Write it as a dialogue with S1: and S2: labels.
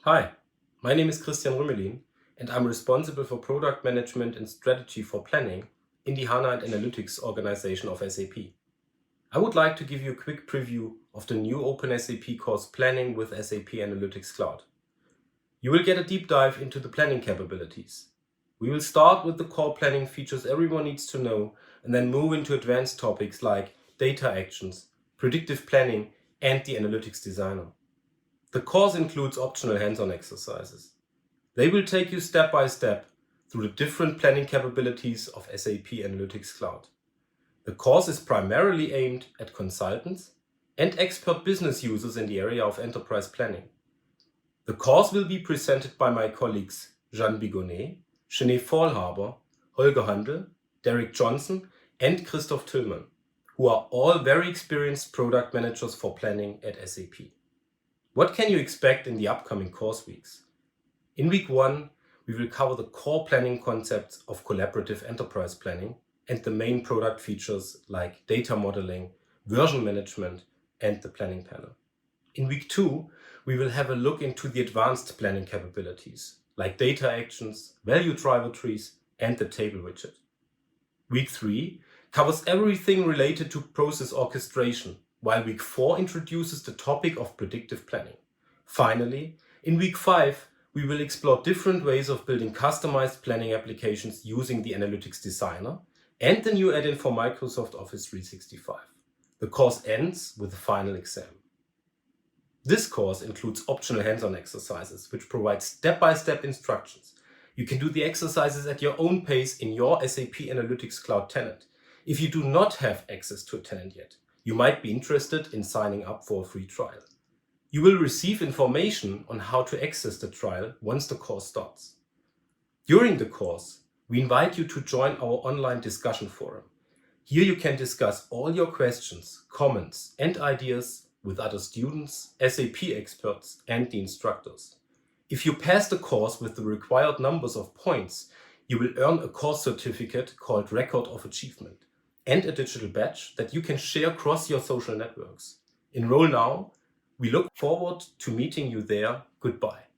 S1: Hi, my name is Christian Rümmelin, and I'm responsible for product management and strategy for planning in the HANA and Analytics organization of SAP. I would like to give you a quick preview of the new OpenSAP course Planning with SAP Analytics Cloud. You will get a deep dive into the planning capabilities. We will start with the core planning features everyone needs to know and then move into advanced topics like data actions, predictive planning, and the Analytics Designer. The course includes optional hands-on exercises. They will take you step by step through the different planning capabilities of SAP Analytics Cloud. The course is primarily aimed at consultants and expert business users in the area of enterprise planning. The course will be presented by my colleagues Jeanne Bigonnet, Sinead Faulhaber, Holger Handel, Derek Johnson, and Christoph Tillmann, who are all very experienced product managers for planning at SAP. What can you expect in the upcoming course weeks? In week 1, we will cover the core planning concepts of collaborative enterprise planning and the main product features like data modeling, version management, and the planning panel. In week 2, we will have a look into the advanced planning capabilities like data actions, value driver trees, and the table widget. Week 3 covers everything related to process orchestration, while week 4 introduces the topic of predictive planning. Finally, in week 5, we will explore different ways of building customized planning applications using the Analytics Designer and the new add-in for Microsoft Office 365. The course ends with the final exam. This course includes optional hands-on exercises, which provide step-by-step instructions. You can do the exercises at your own pace in your SAP Analytics Cloud tenant. If you do not have access to a tenant yet, you might be interested in signing up for a free trial. You will receive information on how to access the trial once the course starts. During the course, we invite you to join our online discussion forum. Here you can discuss all your questions, comments, and ideas with other students, SAP experts, and the instructors. If you pass the course with the required numbers of points, you will earn a course certificate called Record of Achievement and a digital badge that you can share across your social networks. Enroll now. We look forward to meeting you there. Goodbye.